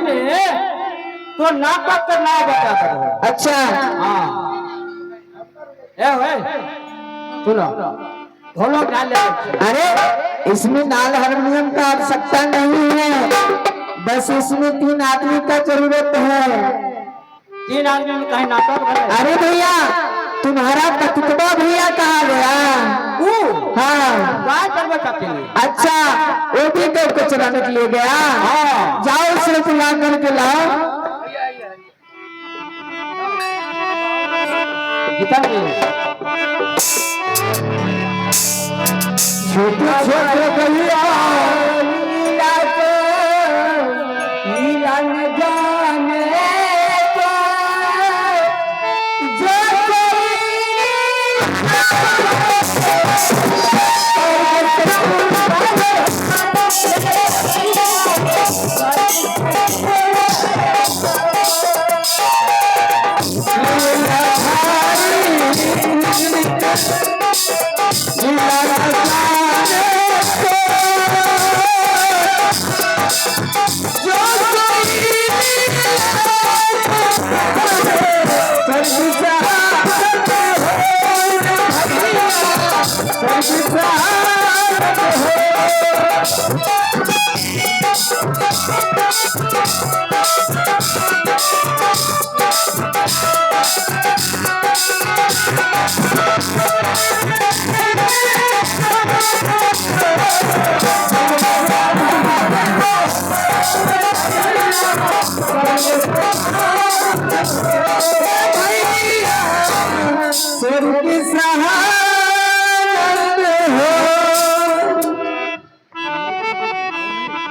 पहले तो नाटक का नाम बता करो। अच्छा हाँ ए सुनो ढोलक डाल ले। अरे इसमें नाल हारमोनियम का आवश्यकता नहीं है, बस इसमें 3 आदमी का जरूरत है। 3 आदमी में कहीं नाटक बने। अरे भैया तुम्हारा कतकबा भैया कहाँ गया? हाँ गाय चलबे करते हैं। अच्छा वो भी गौ को चलाने के लिए गया। हाँ जाओ उसे बुला करके लाओ। गीता जी छोटे छोटे भैया लीला को लीला न जाने को जो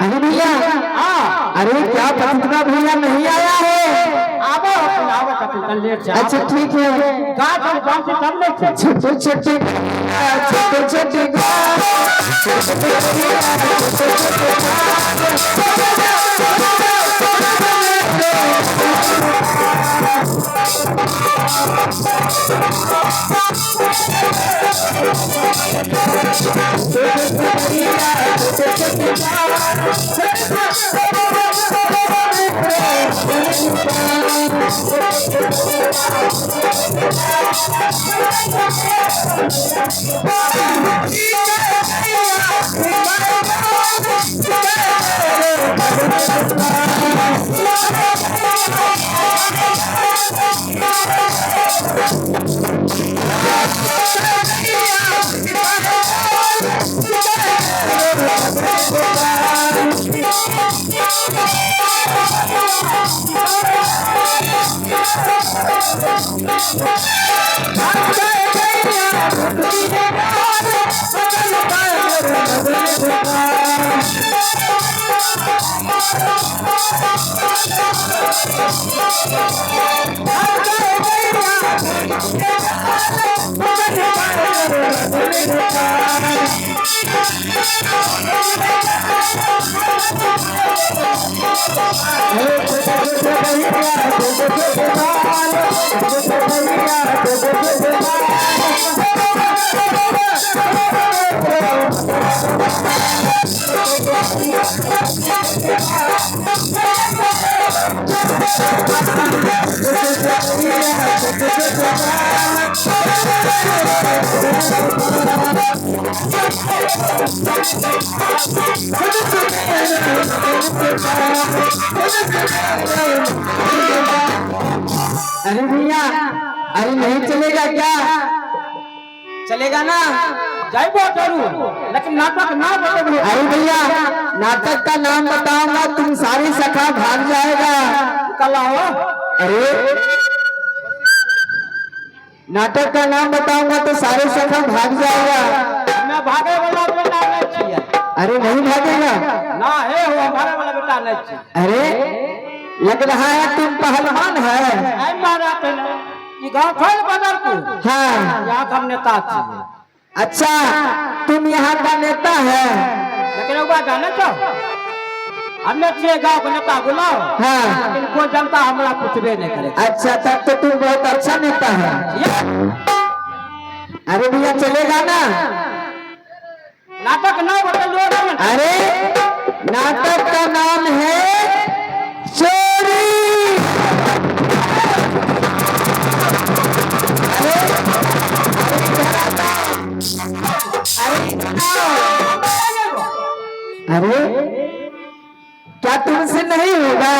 अरे भैया अरे क्या पतितवा भैया नहीं आया है? आवा कपिल लेट जा। अच्छा ठीक है। गाय चल गांव से सब ले छोटे छोटे छोटे छोटे अरे भैया अरे नहीं चलेगा क्या? चलेगा ना? जाइबो जरूर लेकिन नाटक ना बताओ। अरे भैया नाटक का नाम बताऊंगा तुम सारी सखा भाग जाएगा। कल आओ। अरे नाटक का नाम बताऊंगा तो सारे सखा भाग जाएगा। मैं भागे वाला बेटा नहीं छिए। अरे नहीं भागेगा ना है वो हमारे वाला बेटा नहीं छिए। अरे लग रहा है तुम पहलवान है। आई मारा पहले ये गांव खोल बाजार को। हाँ यहाँ का नेता छिए। अच्छा तुम यहाँ का नेता है? लेकिन वो बात जाने छो हमने छिए गांव का नेता बुलाओ। हाँ लेकिन कोई जनता हमरा कुछ भी नहीं करे। अच्छा तब तो तुम बहुत अच्छा नेता है। अरे भैया चलेगा ना? नाटक ना बताओ। अरे नाटक का नाम है क्या तुमसे नहीं होगा?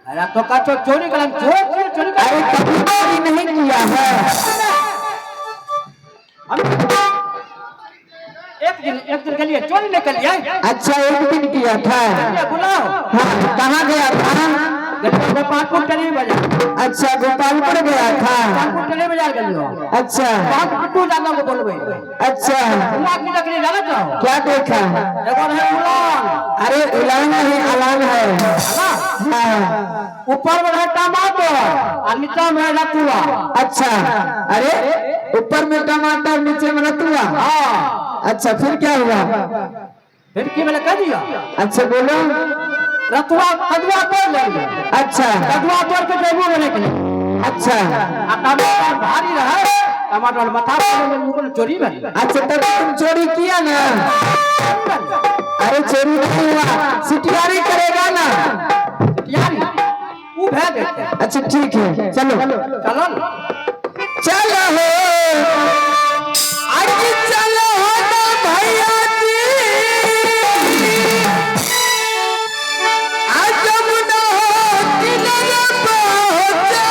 अरे तो का चोरी कर चोरी कर। अरे कभी चोरी नहीं किया है। एक दिन के लिए चोरी नहीं कर लिया। अच्छा, एक दिन किया था। बुलाओ। हाँ, कहाँ गया था? गोपालपुर टेली बाजार। अच्छा, गोपालपुर गया था। गोपालपुर टेली बाजार कर लियो। अच्छा, बिट्टू दादा को बोलबे। अच्छा, की लकड़ी डाला तो क्या देखा? एगो है उलान। अरे उलान नहीं, अलान है। हाँ। ऊपर में है टमाटर और नीचे में है रतुआ। अच्छा, अरे ऊपर में टमाटर नीचे में रतुआ। हाँ। अच्छा, फिर क्या हुआ? फिर की मैंने कह दिया। अच्छा, बोलो। रतुआ कदुआ तोड़ लेंगे। अच्छा, कदुआ तोड़ के जेबू में लेके। अच्छा, टमाटर भारी रहे, टमाटर मथा पर मुकुल चोरी में। अच्छा, तब तुम चोरी किया ना? अरे चोरी नहीं हुआ, सिटियारी करेगा ना? यारी वो भेज देते। अच्छा ठीक है, चलो चलो चलो हो आज चलो हो तो भैया जी आज जमुना हो किनारे पहुंचा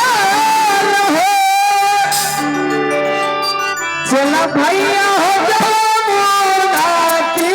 हो। चलो भैया हो जमुना की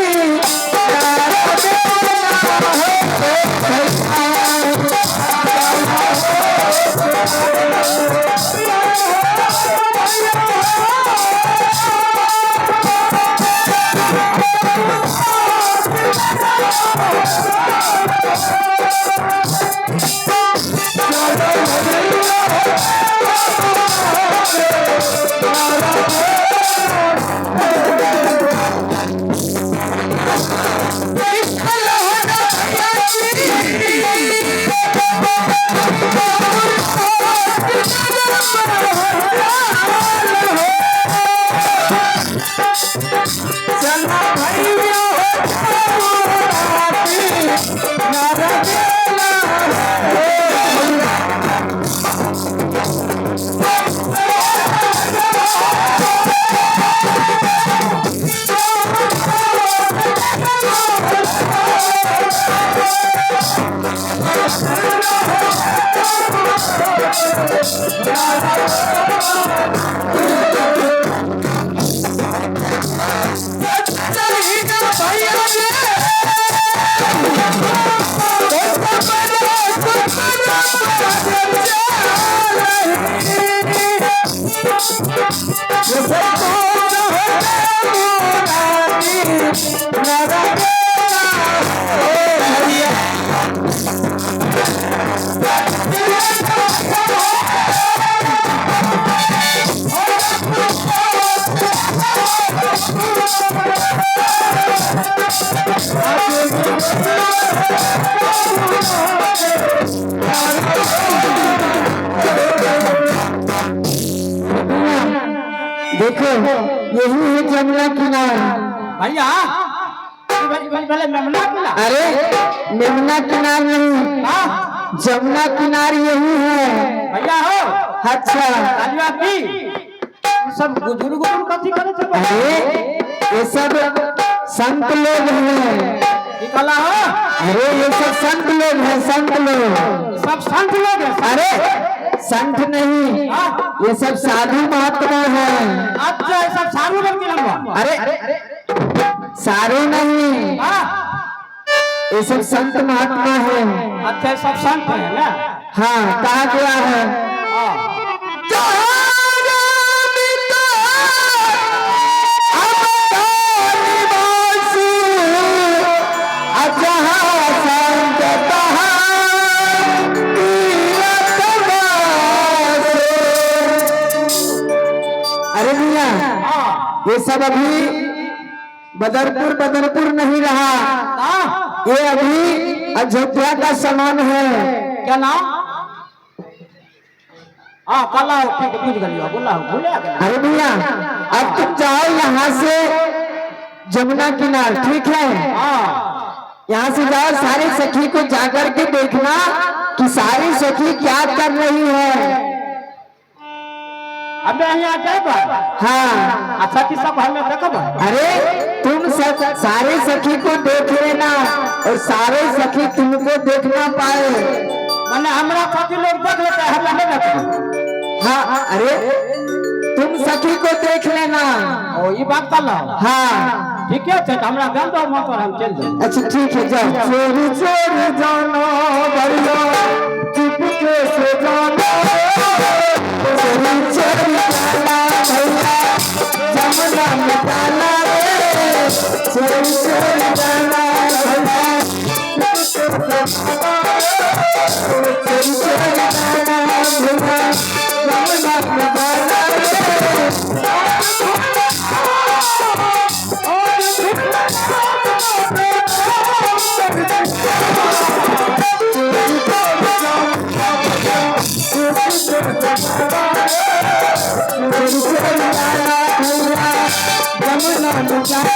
देखो यही है जमुना किनारा। भैया पहले मेमना किनारा। अरे मेमना किनार नहीं, जमुना किनार यही है भैया हो। अच्छा, राजवा की सब बुजुर्ग कथी करे थे? अरे ये सब संत लोग हैं। निकला हो। अरे ये सब संत लोग हैं, संत लोग। सब संत लोग हैं। अरे संत नहीं, ये सब साधु महात्मा हैं। अच्छा, ये सब साधु लोग के लंबा। अरे सारे नहीं, ये सब संत महात्मा हैं। अच्छा, ये सब संत हैं ना? हाँ, कहा गया है ये सब अभी बदरपुर नहीं रहा, ये अभी अयोध्या का समान है। क्या नाम? हाँ, कला ठीक पूछ गलियो, बोला भूले। अरे भैया अब तुम जाओ यहाँ से जमुना किनार, ठीक है? यहाँ से जाओ, सारी सखी को जाकर के देखना कि सारी सखी क्या कर रही है। हमें यहाँ जाएगा हाँ अच्छा की सब हमें देखब अरे तुम सारे सखी को देख लेना और सारे सखी तुमको देखना पाए। मैंने हमारा साथी लोग देख लेते हैं हमें नहीं देखते। हाँ अरे तुम सखी को देख लेना। ओ ये बात कर लो हाँ ठीक है तो हमरा गांव दो मत और हम चल जाए। अच्छा ठीक है जाओ। चोरी चोरी जानो भैया चुपके से जानो चोरी चोरी जाना भैया जमुना में जाना रे चोरी चोरी जाना भैया चोरी चोरी जाना भैया जमुना में जाना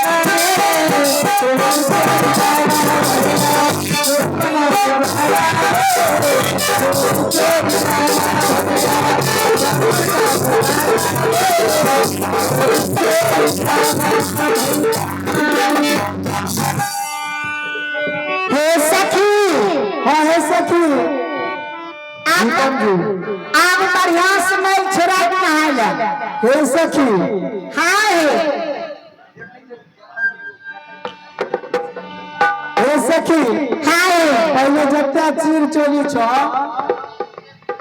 आग बढ़िया समय छोड़ा नहाया हे सखी हाँ हे सखी हाँ पहले जत्ता चीर चोली छो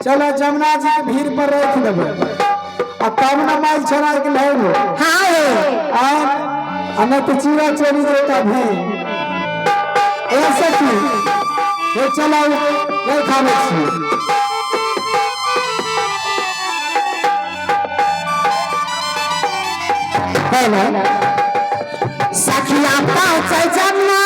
चलो जमुना जी के भीड़ पर रख लेबे आ तब न माइल छोड़ा के लेबो हाँ आ तो चीरा चोली देता भी हे सखी हे चलो ले खावे छी सखिया पाँच जमुना